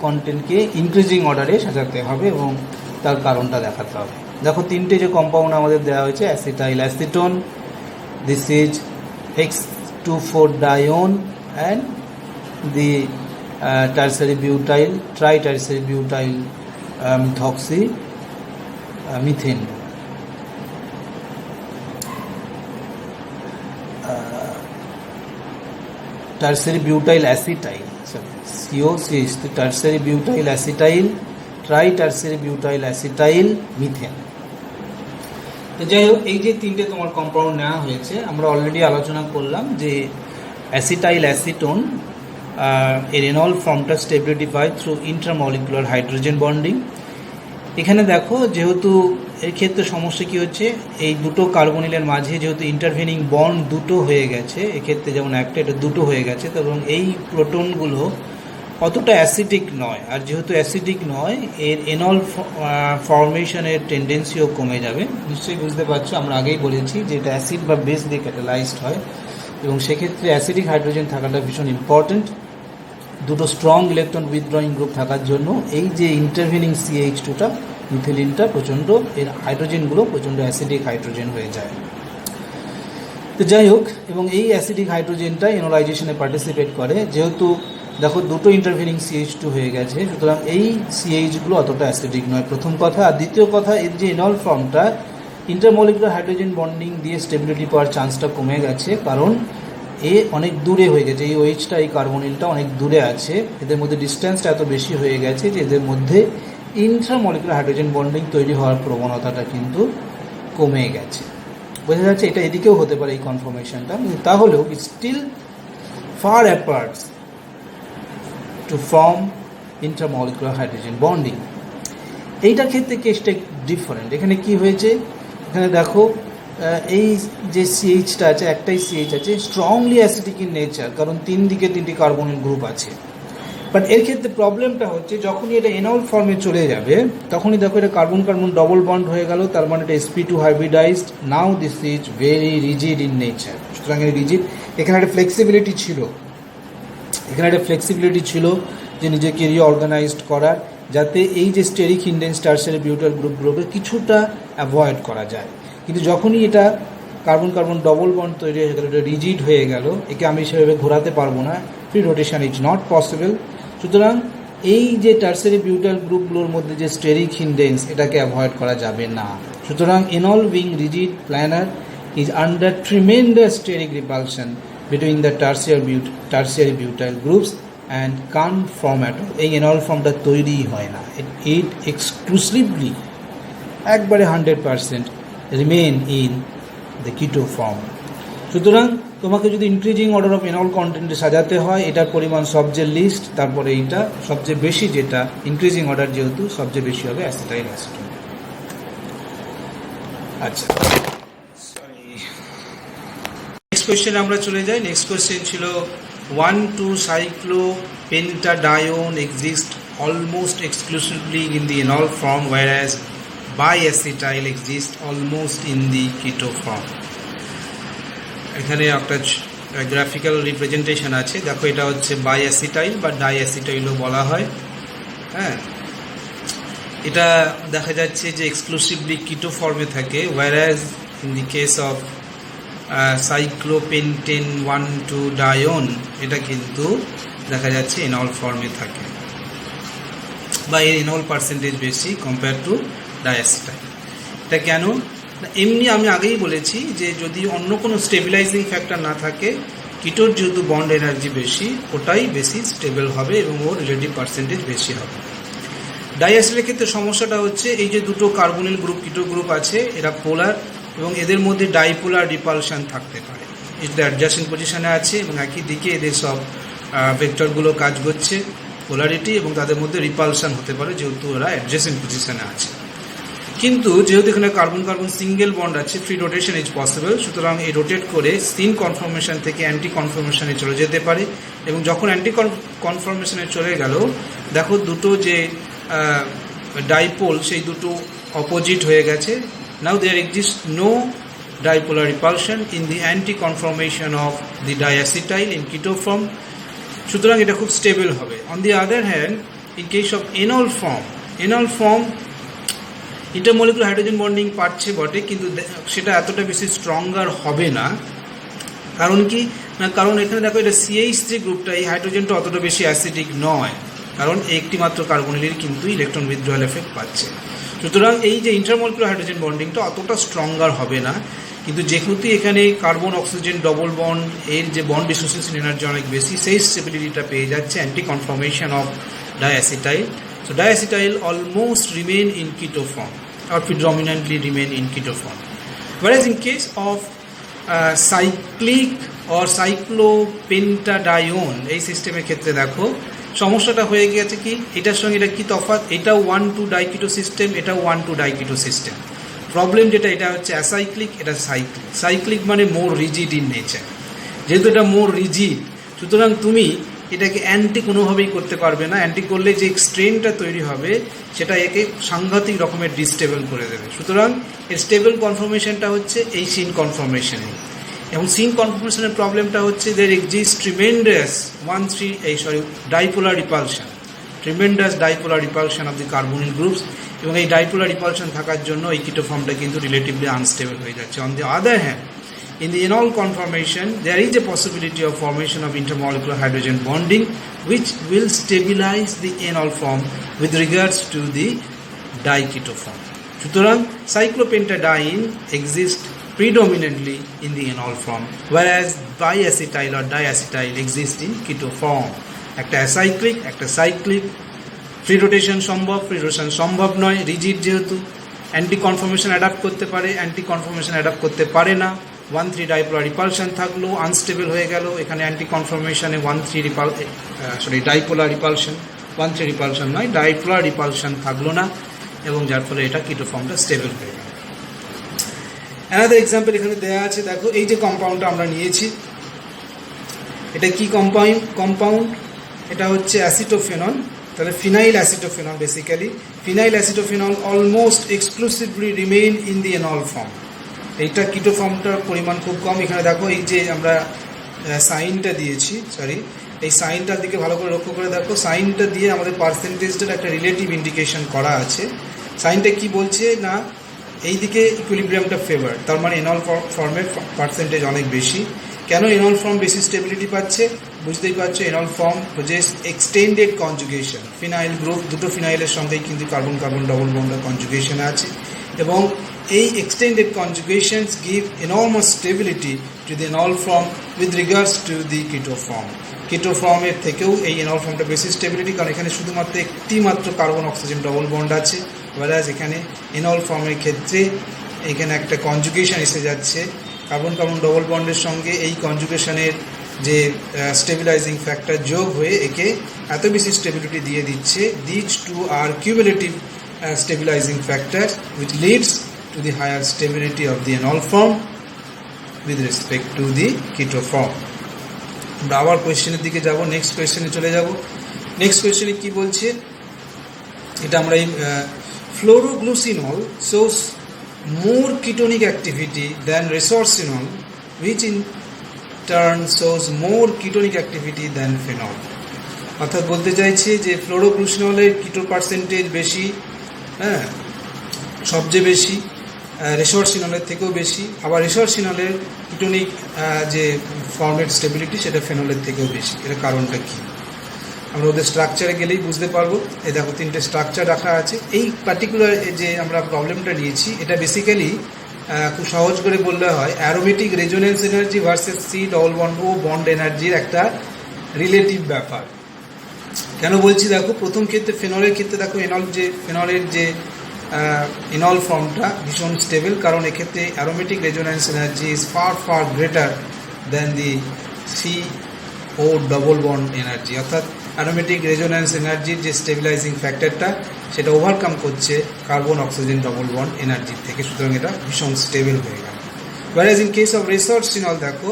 কন্টেন্টকে ইনক্রিজিং অর্ডারে সাজাতে হবে এবং তার কারণটা দেখাতে হবে। দেখো তিনটে যে কম্পাউন্ড আমাদের দেওয়া হয়েছে, acetyl acetone, this is X2,4-dione and the tertiary butyl, try tertiary butyl methoxy methane. Tertiary butyl acetyl, COCH, tertiary butyl acetyl, try tertiary butyl acetyl, methane. তো যাই হোক, এই যে তিনটে তোমার কম্পাউন্ড নেওয়া হয়েছে, আমরা অলরেডি আলোচনা করলাম যে অ্যাসিটাইল অ্যাসিটোন এর এনল ফর্মটা স্টেবিলিটি পায় থ্রু ইন্ট্রামলিকুলার হাইড্রোজেন বন্ডিং। এখানে দেখো যেহেতু এর ক্ষেত্রে সমস্যা কি হচ্ছে, এই দুটো কার্বনিলের মাঝে যেহেতু ইন্টারভেনিং বন্ড দুটো হয়ে গেছে, এক্ষেত্রে যেমন একটা এটা দুটো হয়ে গেছে, এবং এই প্রোটনগুলো অতটা অ্যাসিডিক নয়। আর যেহেতু অ্যাসিডিক নয়, এর এনল ফর্মেশনের টেন্ডেন্সিও কমে যাবে। নিশ্চয়ই বুঝতে পারছো, আমরা আগেই বলেছি যে এটা অ্যাসিড বা বেস দিয়ে ক্যাটালাইজড হয় এবং সেক্ষেত্রে অ্যাসিডিক হাইড্রোজেন থাকাটা ভীষণ ইম্পর্টেন্ট। দুটো স্ট্রং ইলেকট্রন উইথড্রয়িং গ্রুপ থাকার জন্য এই যে ইন্টারভেনিং CH2টা মিথিলিনটা প্রচণ্ড, এর হাইড্রোজেনগুলো প্রচণ্ড অ্যাসিডিক হাইড্রোজেন হয়ে যায়। তো যাই হোক, এবং এই অ্যাসিডিক হাইড্রোজেনটা এনোলাইজেশনে পার্টিসিপেট করে। যেহেতু দেখো দুটো ইন্টারভেনিং CH2 হয়ে গেছে, সুতরাং এই CH গুলো অতটা অ্যাসিডিক নয়, প্রথম কথা। আর দ্বিতীয় কথা, এর যে এনল ফর্মটা ইন্টারমলিকুলার হাইড্রোজেন বন্ডিং দিয়ে স্টেবিলিটি পাওয়ার চান্সটা কমে গেছে, কারণ এ অনেক দূরে হয়ে গেছে। এই OH-টা, এই কার্বনিলটা অনেক দূরে আছে, এদের মধ্যে ডিস্টেন্সটা এত বেশি হয়ে গেছে যে এদের মধ্যে ইন্ট্রামলিকুলার হাইড্রোজেন বন্ডিং তৈরি হওয়ার প্রবণতাটা কিন্তু কমে গেছে। বোঝা যাচ্ছে এটা এদিকেও হতে পারে এই কনফরমেশনটা, কিন্তু তাহলেও still far apart to form intramolecular hydrogen bonding. এইটার ক্ষেত্রে কেসটা ডিফারেন্ট। এখানে কি হয়েছে, এখানে দেখো এই যে CH-টা আছে, একটাই CH আছে, স্ট্রংলি অ্যাসিডিক ইন নেচার, কারণ তিন দিকে তিনটি কার্বনিল গ্রুপ আছে। বাট এর ক্ষেত্রে প্রবলেমটা হচ্ছে যখনই এটা এনল ফর্মে চলে যাবে তখনই দেখো এটা কার্বন কার্বন ডবল বন্ড হয়ে গেল, তার মানে এটা sp2 hybridised. Now this is very rigid in nature. সুতরাং এটা রিজিড। এখানে একটা ফ্লেক্সিবিলিটি ছিল, যে নিজেকে রিঅর্গানাইজড করার, যাতে এই যে স্টেরিক ইন্ডেন্স টারশিয়ারি বিউটাইল গ্রুপগুলোকে কিছুটা অ্যাভয়েড করা যায়। কিন্তু যখনই এটা কার্বন কার্বন ডবল বন্ড তৈরি হয়ে গেল, এটা রিজিড হয়ে গেল, একে আমি সেভাবে ঘোরাতে পারবো না, free rotation is not possible. সুতরাং এই যে টারশিয়ারি বিউটাইল গ্রুপগুলোর মধ্যে যে স্টেরিক ইন্ডেন্স, এটাকে অ্যাভয়েড করা যাবে না। সুতরাং enol being rigid planar is under tremendous steric repulsion between the tertiary butyl groups and can form at all. এই এনল ফর্মটা তৈরিই হয় না, ইট এক্সক্লুসিভলি একবারে 100% রিমেন ইন দ্য কিটো ফর্ম। সুতরাং তোমাকে যদি ইনক্রিজিং অর্ডার অফ এনল কন্টেন্টে সাজাতে হয়, এটার পরিমাণ সবচেয়ে লিস্ট, তারপরে এইটা সবচেয়ে বেশি, যেটা ইনক্রিজিং অর্ডার যেহেতু সবচেয়ে বেশি হবে অ্যাসিটাইল অ্যাসিটেট। আচ্ছা, নেক্সট কোয়েশ্চেনে আমরা চলে যাই। নেক্সট কোয়েশ্চেন ছিল 1,2-cyclopentadiene exist almost exclusively in the enol form, whereas biacetyl exists almost in the keto form. এখানে একটা গ্রাফিক্যাল রিপ্রেজেন্টেশন আছে, দেখো এটা হচ্ছে বাইঅ্যাসিটাইল বা ডাইঅ্যাসিটাইলও বলা হয়। হ্যাঁ, এটা দেখা যাচ্ছে যে এক্সক্লুসিভলি কিটো ফর্মে থাকে, whereas in the case of cyclopentane 1,2-dione এটা কিন্তু দেখা যাচ্ছে এনল ফর্মে থাকে, বা এর এনল পার্সেন্টেজ বেশি কম্পেয়ার টু ডাইঅ্যাসিটাইল। এটা কেন? এমনি আমি আগেই বলেছি যে যদি অন্য কোনো স্টেবিলাইজিং ফ্যাক্টর না থাকে, কিটোর যেহেতু বন্ড এনার্জি বেশি, ওটাই বেশি স্টেবল হবে এবং ওর রিলেটিভ পার্সেন্টেজ বেশি হবে। ডাইঅ্যাসিটাইলের ক্ষেত্রে সমস্যাটা হচ্ছে এই যে দুটো কার্বনিল গ্রুপ, কিটো গ্রুপ আছে, এরা পোলার এবং এদের মধ্যে ডাইপোলার রিপালশন থাকতে পারে। এটা অ্যাডজাসেন্ট পজিশনে আছে এবং একই দিকে এদের সব ভেক্টরগুলো কাজ করছে পোলারিটি, এবং তাদের মধ্যে রিপালশন হতে পারে যেহেতু ওরা অ্যাডজাসেন্ট পজিশনে আছে। কিন্তু যেহেতু এখানে কার্বন কার্বন সিঙ্গেল বন্ড আছে, ফ্রি রোটেশন ইজ পসিবল। সুতরাং এই রোটেট করে সিন কনফর্মেশন থেকে অ্যান্টি কনফর্মেশনে চলে যেতে পারে, এবং যখন অ্যান্টি কনফর্মেশনে চলে গেল, দেখো দুটো যে ডাইপোল সেই দুটো অপোজিট হয়ে গেছে। Now there exist no dipolar repulsion in the anti-conformation of the diacetyl in keto form. সুতরাং এটা খুব স্টেবল হবে। On the other hand, in case of enol form intermolecular hydrogen bonding পাচ্ছে বটে, কিন্তু সেটা এতটা বেশি স্ট্রঙ্গার হবে না। কারণ কি না, কারণ এখানে দেখো এটা CH3 গ্রুপটা, এই হাইড্রোজেনটা অতটা বেশি অ্যাসিডিক নয়, কারণ একটি মাত্র কার্বনিলের কিন্তু ইলেকট্রন উইথড্রয়াল এফেক্ট পাচ্ছে। সুতরাং এই যে ইন্টারমলিকুলার হাইড্রোজেন বন্ডিংটা অতটা স্ট্রঙ্গার হবে না। কিন্তু যেহেতু এখানে কার্বন অক্সিজেন ডবল বন্ড, এর যে বন্ড ডিসোসিয়েশন এনার্জি অনেক বেশি, সেই স্টেবিলিটিটা পেয়ে যাচ্ছে anti conformation of diacetyl. So diacetyl almost remain in keto form or predominantly remain in keto form. Whereas in case of cyclic or cyclopentadiene এই সিস্টেমের ক্ষেত্রে দেখো সমস্যাটা হয়ে গেছে কি, এটার সঙ্গে এটা কি তফাৎ, এটাও 1,2-ডাইকিটো সিস্টেম, এটাও 1,2-ডাইকিটো সিস্টেম। প্রবলেম যেটা, এটা হচ্ছে অ্যাসাইক্লিক, এটা সাইক্লিক। সাইক্লিক মানে মোর রিজিড ইন নেচার। যেহেতু এটা মোর রিজিড, সুতরাং তুমি এটাকে অ্যান্টি কোনোভাবেই করতে পারবে না। অ্যান্টি করলে যে স্ট্রেনটা তৈরি হবে সেটা একে সাংঘাতিক রকমের ডিস্টেবল করে দেবে। সুতরাং এর স্টেবল কনফর্মেশনটা হচ্ছে এই সিন কনফর্মেশনে, এবং সিন কনফর্মেশনের প্রবলেমটা হচ্ছে there exist tremendous dipolar repulsion of the carbonyl groups, এবং এই ডাইপোলার রিপালশন থাকার জন্য এই কিটো ফর্মটা কিন্তু রিলেটিভলি আনস্টেবল হয়ে যাচ্ছে। On the other hand, in the enol conformation, there is a possibility of formation of intermolecular hydrogen bonding, which will stabilize the enol form with regards to the diketo form. সুতরাং cyclopentadiene exists predominantly in the enol form, whereas biacetyl or diacetyl exists in keto form. একটা acyclic, একটা cyclic. Free rotation সম্ভব নয়, rigid যেহেতু। Anti confirmation adapt করতে পারে, anti confirmation adapt করতে পারে না। 1,3 ডাইপোলার রিপালশন থাকলো, আনস্টেবল হয়ে গেল। এখানে অ্যান্টি কনফর্মেশনে 1,3 ডাইপোলার রিপালশন, 1,3 রিপালশন নয়, ডাইপোলার রিপালশন থাকলো না, এবং যার ফলে এটা কিটো ফর্মটা স্টেবল হয়ে গেল। অ্যানাদার এক্সাম্পল এখানে দেওয়া আছে, দেখো এই যে কম্পাউন্ডটা আমরা নিয়েছি, এটা কি কম্পাউন্ড? এটা হচ্ছে অ্যাসিটোফেনল, তাহলে phenyl acetophenol basically. Phenyl acetophenol almost exclusively remain in the enol form. এইটা কিটো ফর্মটার পরিমাণ খুব কম। এখানে দেখো এই যে আমরা সাইনটা দিয়েছি, সরি এই সাইনটার দিকে ভালো করে লক্ষ্য করে দেখো, সাইনটা দিয়ে আমাদের পার্সেন্টেজটার একটা রিলেটিভ ইন্ডিকেশন করা আছে। সাইনটা কি বলছে না এই দিকে ইকুইলিব্রিয়ামটা ফেভার, তার মানে এনল ফর্মের পার্সেন্টেজ অনেক বেশি। কেন এনল ফর্ম বেশি স্টেবিলিটি পাচ্ছে? বুঝতেই পারছো, এনল ফর্ম হচ্ছে এক্সটেন্ডেড কনজুগেশন। ফিনাইল গ্রুপ, দুটো ফিনাইলের সঙ্গেই কিন্তু কার্বন কার্বন ডবল বন্ডের কনজুগেশন আছে, এবং এই extended conjugations give enormous stability to the enol form with regards to the keto form. কেটো ফর্মের থেকেও এই এনল ফর্মটা বেশি স্টেবিলিটি, কারণ এখানে শুধুমাত্র একটি মাত্র কার্বন অক্সিজেন ডবল বন্ড আছে, whereas এখানে এনল ফর্মের ক্ষেত্রে এখানে একটা কনজুগেশন এসে যাচ্ছে কার্বন কার্বন ডবল বন্ডের সঙ্গে। এই কনজুগেশনের যে স্টেবিলাইজিং ফ্যাক্টর যোগ হয়ে একে এত বেশি স্টেবিলিটি দিয়ে দিচ্ছে। These two are cumulative stabilizing factor which leads to the higher stability of the enol form with respect to the keto form. আমরা আবার কোয়েশ্চেনের দিকে যাব, নেক্সট কোয়েশ্চেনে চলে যাব। নেক্সট কোয়েশ্চেনে কি বলছে, এটা আমরা এই ফ্লোরোগ্লুসিনল shows more ketonic activity than resorcinol which in turn shows more ketonic activity than phenol. অর্থাৎ বলতে চাইছে যে ফ্লোরোগ্লুসিনলের কিটো পার্সেন্টেজ বেশি, হ্যাঁ সবচেয়ে বেশি, রেসরসিনলের থেকেও বেশি। আবার রেসরসিনলের কিটোনিক যে ফর্মেট স্টেবিলিটি সেটা ফেনলের থেকেও বেশি। এর কারণটা কি আমরা ওদের স্ট্রাকচারে গেলেই বুঝতে পারবো। এই দেখো তিনটে স্ট্রাকচার রাখা আছে। এই পার্টিকুলার যে আমরা প্রবলেমটা নিয়েছি এটা বেসিক্যালি খুব সহজ করে বললে হয় aromatic resonance energy versus C double bond O bond এনার্জির একটা রিলেটিভ ব্যাপার। কেন বলছি দেখো, প্রথম ক্ষেত্রে ফেনলের ক্ষেত্রে দেখো ফেনলের যে এনল ফর্মটা ভীষণ স্টেবল, কারণ এক্ষেত্রে aromatic resonance energy is far greater than the C O double bond energy. অর্থাৎ অ্যারোমেটিক রেজোনেন্স এনার্জির যে স্টেবিলাইজিং ফ্যাক্টরটা সেটা ওভারকাম করছে কার্বন অক্সিজেন ডবল বন্ড এনার্জির থেকে, সুতরাং এটা ভীষণ স্টেবল হয়ে গেল। whereas in case of resorcinol দেখো,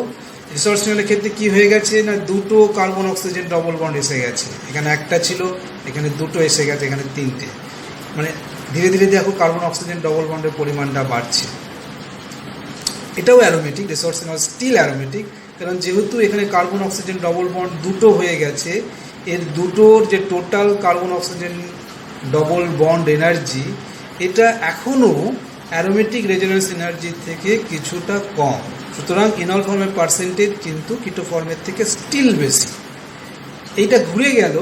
রিসর্সিনলের ক্ষেত্রে কি হয়ে গেছে না দুটো কার্বন অক্সিজেন ডবল বন্ড এসে গেছে। এখানে একটা ছিল, এখানে দুটো এসে গেছে, এখানে তিনটে। মানে ধীরে ধীরে দেখো কার্বন অক্সিজেন ডবল বন্ডের পরিমাণটা বাড়ছে। এটাও অ্যারোমেটিক, রিসর্সিনল স্টিল অ্যারোমেটিক, কারণ যেহেতু এখানে কার্বন অক্সিজেন ডবল বন্ড দুটো হয়ে গেছে, এর দুটোর যে total carbon oxygen double bond energy এটা এখনও অ্যারোমেটিক রেজোনেন্স এনার্জির থেকে কিছুটা কম। সুতরাং এনল ফর্মের পার্সেন্টেজ কিন্তু কিটো ফর্মের থেকে স্টিল বেশি। এইটা ঘুরে গেল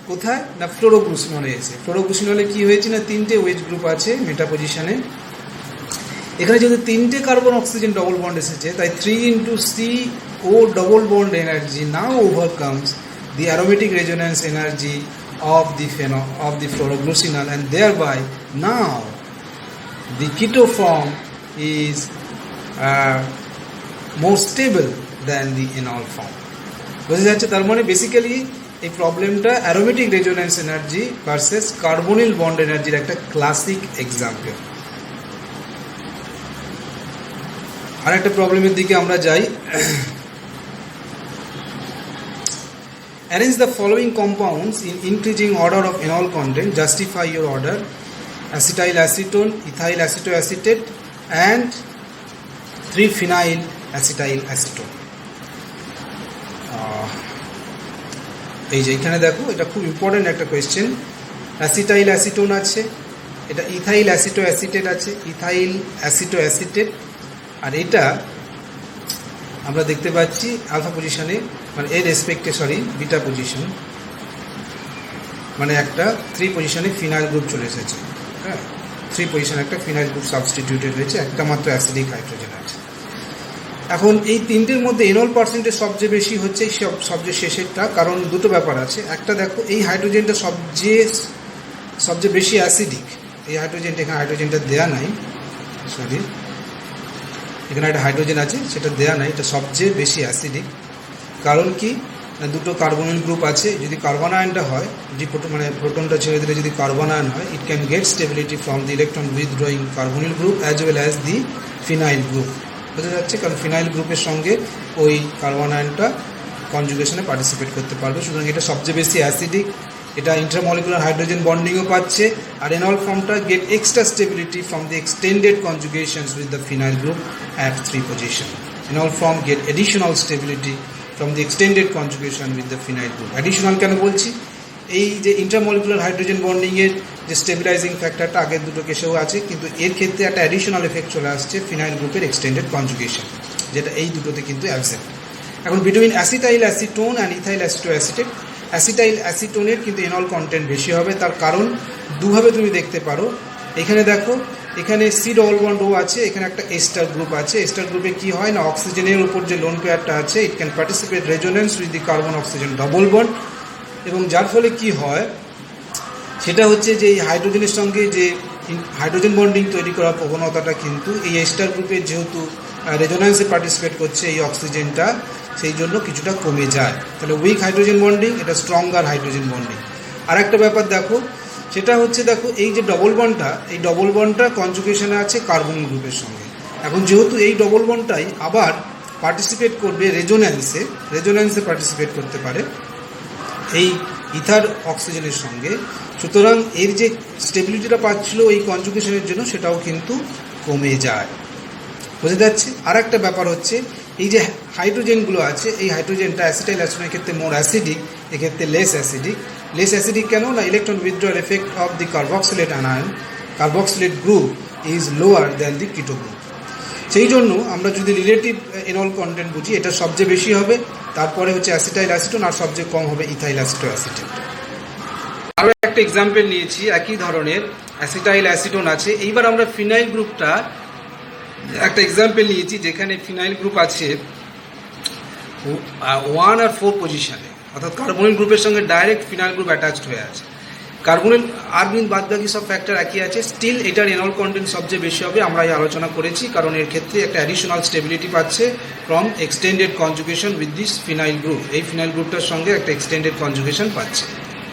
কোথায় না ফ্লোরোগ্লুসিনলে এসে। ফ্লোরোগ্লুসিনলে কি হয়েছে না তিনটে ওয়েজ গ্রুপ আছে মেটা পজিশনে। এখানে যদি তিনটে কার্বন অক্সিজেন ডবল বন্ড এসেছে, তাই 3 into CO double bond energy now ওভারকামস the aromatic resonance energy of the fluoroglucinol, and thereby now the keto form is more stable than the enol form. বোঝা যাচ্ছে? তার মানে বেসিক্যালি এই প্রবলেমটা aromatic resonance energy versus carbonyl bond এনার্জির একটা classic example. আর একটা প্রবলেমের দিকে আমরা যাই। Arrange the following compounds in increasing order of enol content. Justify your order: acetyl acetone, ethyl acetoacetate, and 3-phenyl acetyl acetone. এই যে এখানে দেখো, এটা খুব ইম্পর্টেন্ট একটা কোয়েশ্চেন। অ্যাসিটাইল অ্যাসিটোন আছে, এটা ইথাইল অ্যাসিটোঅ্যাসিটেট আছে, ইথাইল অ্যাসিটোঅ্যাসিটেট, আর এটা আমরা দেখতে পাচ্ছি আলফা পজিশনে, মানে এর রেসপেক্টে বিটা পজিশন, মানে একটা 3 পজিশনে ফিনাইল গ্রুপ চলে এসেছে। হ্যাঁ, 3 পজিশনে একটা ফিনাইল গ্রুপ সাবস্টিটিউটেড হয়েছে, একটা মাত্র অ্যাসিডিক হাইড্রোজেন আছে। এখন এই তিনটের মধ্যে এনল পার্সেন্টেজ সবচেয়ে বেশি হচ্ছে সবচেয়ে শেষেরটা, কারণ দুটো ব্যাপার আছে। একটা দেখো, এই হাইড্রোজেনটা সবচেয়ে বেশি অ্যাসিডিক। এই হাইড্রোজেনটা, এখানে হাইড্রোজেনটা দেয়া নাই, এখানে একটা হাইড্রোজেন আছে সেটা দেয়া নাই, এটা সবচেয়ে বেশি অ্যাসিডিক। কারণ কি না দুটো কার্বনিল গ্রুপ আছে, যদি কার্বন আয়নটা হয়, যদি প্রোটনটা ছেড়ে দিলে যদি কার্বন আয়ন হয়, it can get stability from the electron withdrawing carbonyl group as well as the phenyl group. বোঝা যাচ্ছে? কারণ ফিনাইল গ্রুপের সঙ্গে ওই কার্বন আয়নটা কনজুগেশনে পার্টিসিপেট করতে পারবে। সুতরাং এটা সবচেয়ে বেশি অ্যাসিডিক, এটা ইন্ট্রামলিকুলার হাইড্রোজেন বন্ডিংও পাচ্ছে, আর এনল ফর্মটা get extra stability from the extended conjugations with the phenyl group at 3 position. Enol form get additional stability from the extended conjugation with the phenyl group. Additional কেন বলছি? এই যে intramolecular hydrogen বন্ডিংয়ের যে stabilising ফ্যাক্টরটা আগের দুটো কেসেও আছে, কিন্তু এর ক্ষেত্রে একটা অ্যাডিশনাল এফেক্ট চলে আসছে ফিনাইল গ্রুপের এক্সটেন্ডেড কনজুগেশন, যেটা এই দুটোতে কিন্তু অ্যাবসেন্ট। এখন between acetyl acetone and ethyl acetoacetate, acetyl অ্যাসিটোনের কিন্তু এনল কন্টেন্ট বেশি হবে। তার কারণ দুভাবে তুমি দেখতে পারো। এখানে দেখো, এখানে সি ডবল বন্ড ও আছে, এখানে একটা এস্টার গ্রুপ আছে। এস্টার গ্রুপে কি হয় না, অক্সিজেনের উপর যে লোন পেয়ারটা আছে, it can participate resonance with the carbon oxygen double bond, এবং যার ফলে কি হয় সেটা হচ্ছে যে এই হাইড্রোজেনের সঙ্গে যে হাইড্রোজেন বন্ডিং তৈরি করার প্রবণতাটা কিন্তু এই এস্টার গ্রুপের যেহেতু রেজোনেন্সে পার্টিসিপেট করছে এই অক্সিজেনটা, সেই জন্য কিছুটা কমে যায়। তাহলে উইক হাইড্রোজেন বন্ডিং, এটা স্ট্রঙ্গার হাইড্রোজেন বন্ডিং। আর একটা ব্যাপার দেখো, সেটা হচ্ছে দেখো এই যে ডবল বন্ডটা, এই ডবল বন্ডটা কনজুগেশনে আছে কার্বন গ্রুপের সঙ্গে। এখন যেহেতু এই ডবল বন্ডটাই আবার পার্টিসিপেট করবে রেজোনেন্সে পার্টিসিপেট করতে পারে এই ইথার অক্সিজেনের সঙ্গে, সুতরাং এর যে স্টেবিলিটিটা পাচ্ছিল এই কনজুগেশনের জন্য সেটাও কিন্তু কমে যায়। বোঝা যাচ্ছে? আর একটা ব্যাপার হচ্ছে এই যে হাইড্রোজেনগুলো আছে, এই হাইড্রোজেনটা অ্যাসিটাইল অ্যাসিটোনের ক্ষেত্রে মোর অ্যাসিডিক, এক্ষেত্রে লেস অ্যাসিডিক কেন না, electron withdrawal effect of the carboxylate anion, carboxylate group is lower than the কিটো গ্রুপ। সেই জন্য আমরা যদি রিলেটিভ এনল কন্টেন্ট বুঝি, এটা সবচেয়ে বেশি হবে, তারপরে হচ্ছে অ্যাসিটাইল অ্যাসিটোন, আর সবচেয়ে কম হবে ইথাইল অ্যাসিটোঅ্যাসিটেট। আরও একটা এক্সাম্পল নিয়েছি, একই ধরনের অ্যাসিটাইল অ্যাসিটোন আছে। এইবার আমরা ফিনাইল গ্রুপটা একটা এক্সাম্পল নিয়েছি, যেখানে ফিনাইল গ্রুপ আছে 1 আর 4 পজিশনে, অর্থাৎ কার্বনিল গ্রুপের সঙ্গে ডাইরেক্ট ফিনাইল গ্রুপ অ্যাটাচড হয়ে আছে। কার্বনিল আর বাদ বাকি সব ফ্যাক্টর একই আছে, স্টিল এটার এনল কন্টেন্ট সবচেয়ে বেশি হবে। আমরা এই আলোচনা করেছি, কারণ এর ক্ষেত্রে একটা অ্যাডিশনাল স্টেবিলিটি পাচ্ছে from extended conjugation with this phenyl group. এই ফিনাইল গ্রুপটার সঙ্গে একটা এক্সটেন্ডেড কনজুগেশন পাচ্ছে।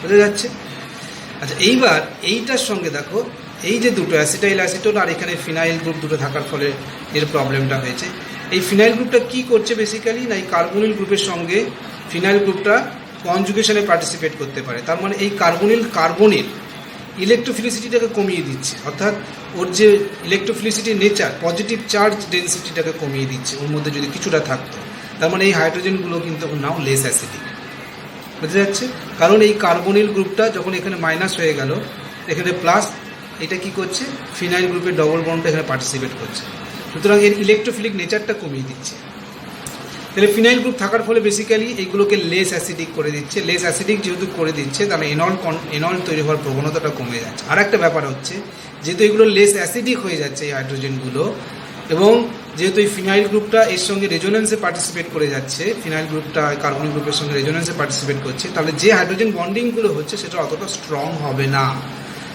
বোঝা যাচ্ছে? আচ্ছা, এইবার এইটার সঙ্গে দেখো, এই যে দুটো অ্যাসিটাইল অ্যাসিটোন আর এখানে ফিনাইল গ্রুপ দুটো থাকার ফলে এর প্রবলেমটা হয়েছে। এই ফিনাইল গ্রুপটা কি করছে বেসিক্যালি না, এই কার্বনিল গ্রুপের সঙ্গে ফিনাইল গ্রুপটা কনজুগেশনে পার্টিসিপেট করতে পারে। তার মানে এই কার্বনিল ইলেকট্রোফিলিসিটিটাকে কমিয়ে দিচ্ছে, অর্থাৎ ওর যে ইলেকট্রোফিলিসিটির নেচার, পজিটিভ চার্জ ডেন্সিটিটাকে কমিয়ে দিচ্ছে ওর মধ্যে যদি কিছুটা থাকতো। তার মানে এই হাইড্রোজেনগুলো কিন্তু নাও লেস অ্যাসিডিক। বুঝতে যাচ্ছে? কারণ এই কার্বনিল গ্রুপটা যখন এখানে মাইনাস হয়ে গেল, এখানে প্লাস, এটা কি করছে, ফিনাইল গ্রুপের ডবল বন্ডটা এখানে পার্টিসিপেট করছে, সুতরাং এর ইলেকট্রোফিলিক নেচারটা কমিয়ে দিচ্ছে। তাহলে ফিনাইল গ্রুপ থাকার ফলে বেসিক্যালি এইগুলোকে লেস অ্যাসিডিক করে দিচ্ছে। লেস অ্যাসিডিক যেহেতু করে দিচ্ছে, তাহলে এনল তৈরি হওয়ার প্রবণতাটা কমে যাচ্ছে। আর একটা ব্যাপার হচ্ছে, যেহেতু এগুলো লেস অ্যাসিডিক হয়ে যাচ্ছে এই হাইড্রোজেনগুলো, এবং যেহেতু এই ফিনাইল গ্রুপটা এর সঙ্গে রেজোনেন্সে পার্টিসিপেট করে যাচ্ছে, ফিনাইল গ্রুপটা কার্বনিল গ্রুপের সঙ্গে রেজোনেন্সে পার্টিসিপেট করছে, তাহলে যে হাইড্রোজেন বন্ডিংগুলো হচ্ছে সেটা অতটা স্ট্রং হবে না।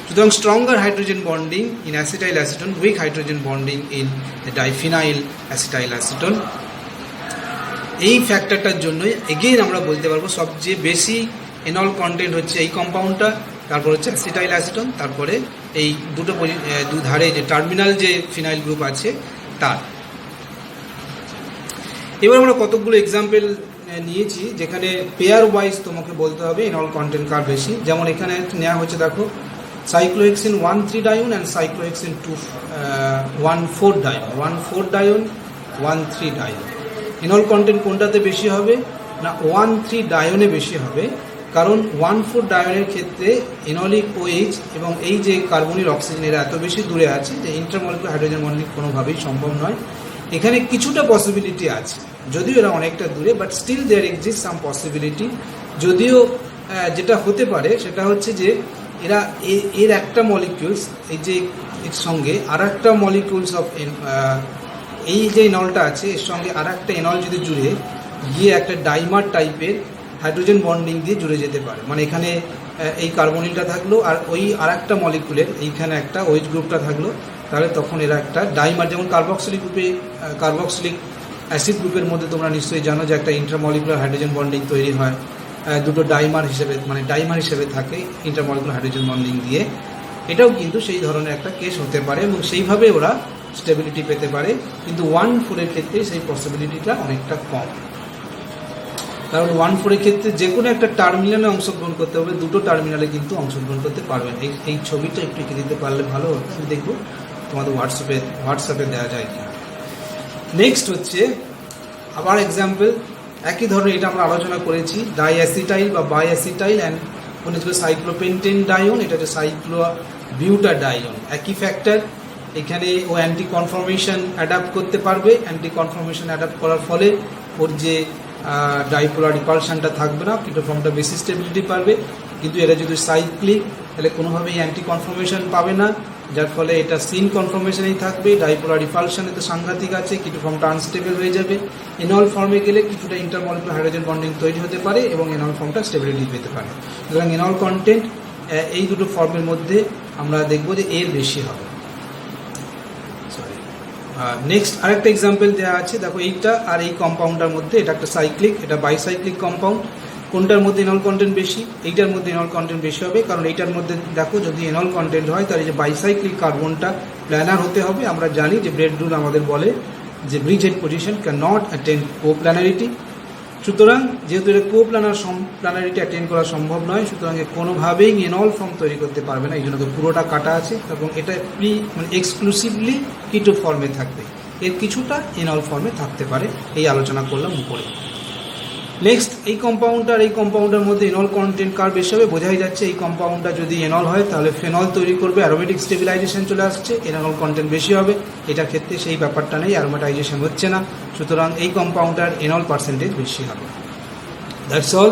সুতরাং stronger hydrogen bonding in acetyl acetone, weak hydrogen bonding in diphenyl acetyl acetone. এই ফ্যাক্টরটার জন্যই এগেইন আমরা বলতে পারবো সবচেয়ে বেশি এনল কন্টেন্ট হচ্ছে এই কম্পাউন্ডটা, তারপর হচ্ছে অ্যাসিটাইল অ্যাসিটোন, তারপরে এই দু ধারে যে টার্মিনাল যে ফিনাইল গ্রুপ আছে তার। এবার আমরা কতগুলো এক্সাম্পল নিয়েছি যেখানে পেয়ার ওয়াইজ তোমাকে বলতে হবে এনল কন্টেন্ট কার বেশি। যেমন এখানে নেওয়া হচ্ছে দেখো, cyclohexene 1,3 diene and cyclohexene 1,4 diene, 1,4 diene 1,3 diene. Enol content কোনটাতে বেশি হবে না, 1,3 ডায়নে বেশি হবে, কারণ 1,4 ডায়নের ক্ষেত্রে এনলিক ওএইচ এবং এই যে কার্বনিল অক্সিজেন এরা এত বেশি দূরে আছে যে ইন্টারমলিকুলার হাইড্রোজেন বন্ডিং কোনোভাবেই সম্ভব নয়। এখানে কিছুটা পসিবিলিটি আছে, যদিও এরা অনেকটা দূরে, but still there exist some possibility. যদিও যেটা হতে পারে সেটা হচ্ছে যে এরা এর একটা মলিকিউলস, এই যে এর সঙ্গে আর একটা মলিকিউলস অফ এই যে এনলটা আছে এর সঙ্গে আর একটা এনল যদি জুড়ে গিয়ে একটা ডাইমার টাইপের হাইড্রোজেন বন্ডিং দিয়ে জুড়ে যেতে পারে। মানে এখানে এই কার্বনিলটা থাকলো আর ওই আর একটা মলিকুলের এইখানে একটা ওইচ গ্রুপটা থাকলো, তাহলে তখন এরা একটা ডাইমার, যেমন কার্বক্সিলিক গ্রুপে কার্বক্সিলিক অ্যাসিড গ্রুপের মধ্যে তোমরা নিশ্চয়ই জানো যে একটা ইন্টারমলিকুলার হাইড্রোজেন বন্ডিং তৈরি হয়, দুটো ডাইমার হিসেবে থাকে ইন্টারমলিকুলার হাইড্রোজেন বন্ডিং দিয়ে। এটাও কিন্তু সেই ধরনের একটা কেস হতে পারে এবং সেইভাবে ওরা স্টেবিলিটি পেতে পারে, কিন্তু 1,4 এর ক্ষেত্রে সেই পসিবিলিটিটা অনেকটা কম। কারণ 1,4 ক্ষেত্রে যে কোনো একটা টার্মিনালে অংশগ্রহণ করতে হবে, দুটো টার্মিনালে কিন্তু অংশগ্রহণ করতে পারবেন। এই ছবিটা একটু এঁকে দিতে পারলে ভালো হতো, আমি দেখবো তোমাদের হোয়াটসঅ্যাপে দেওয়া যায় কিনা। নেক্সট হচ্ছে আবার এক্সাম্পল, একই ধরনের, এটা আমরা আলোচনা করেছি, ডাইঅ্যাসিটাইল বা বাইঅ্যাসিটাইল অ্যান্ড কোন ছিল সাইক্লোপেন্টেন ডাইন, এটা হচ্ছে সাইক্লোবিউটাডাইন, একই ফ্যাক্টর। এখানে ও অ্যান্টি কনফর্মেশন অ্যাডাপ্ট করতে পারবে, অ্যান্টি কনফর্মেশন অ্যাডাপ্ট করার ফলে ওর যে ডাইপোলার রিপালশনটা থাকবে না, কিটোফর্মটা বেশি স্টেবিলিটি পাবে। কিন্তু এটা যদি সাইক্লিক তাহলে কোনোভাবেই অ্যান্টি কনফর্মেশন পাবে না, যার ফলে এটা সিন কনফর্মেশনেই থাকবে, ডাইপোলার রিপালশনে তো সাংঘাতিক আছে, কিটোফর্মটা আনস্টেবল হয়ে যাবে। এনল ফর্মে গেলে কিছুটা ইন্টারমলিকুলার হাইড্রোজেন বন্ডিং তৈরি হতে পারে এবং এনল ফর্মটা স্টেবিলিটি পেতে পারে। সুতরাং এনল কন্টেন্ট এই দুটো ফর্মের মধ্যে আমরা দেখব যে এর বেশি হবে। নেক্সট আরেকটা এক্সাম্পল দেওয়া আছে, দেখো এইটা আর এই কম্পাউন্ডটার মধ্যে, এটা একটা সাইক্লিক, এটা বাইসাইক্লিক কম্পাউন্ড। কোনটার মধ্যে এনল কন্টেন্ট বেশি? এইটার মধ্যে এনল কন্টেন্ট বেশি হবে, কারণ এইটার মধ্যে দেখো যদি এনল কন্টেন্ট হয় তাহলে যে বাইসাইক্লিক কার্বনটা প্ল্যানার হতে হবে। আমরা জানি যে ব্রেড রুল আমাদের বলে যে bridgehead position cannot attend coplanarity. সুতরাং যেহেতু এটা প্ল্যানারিটি অ্যাটেন্ড করা সম্ভব নয়, সুতরাং কোনোভাবেই এনল ফর্ম তৈরি করতে পারবে না, এই জন্য তো পুরোটা কাটা আছে এবং এটা এক্সক্লুসিভলি কিটো ফর্মে থাকবে, এর কিছুটা এনল ফর্মে থাকতে পারে, এই আলোচনা করলাম উপরে। নেক্সট এই কম্পাউন্ডটা আর এই কম্পাউন্ডের মধ্যে এনল কন্টেন্ট কার বেশি হবে? বোঝাই যাচ্ছে এই কম্পাউন্ডটা যদি এনল হয় তাহলে ফেনল তৈরি করবে, অ্যারোমেটিক স্টেবিলাইজেশন চলে আসছে, এনল কন্টেন্ট বেশি হবে। এটার ক্ষেত্রে সেই ব্যাপারটা নেই, অ্যারোমেটাইজেশন হচ্ছে না, সুতরাং এই কম্পাউন্ডটার এনল পার্সেন্টেজ বেশি হবে। That's all.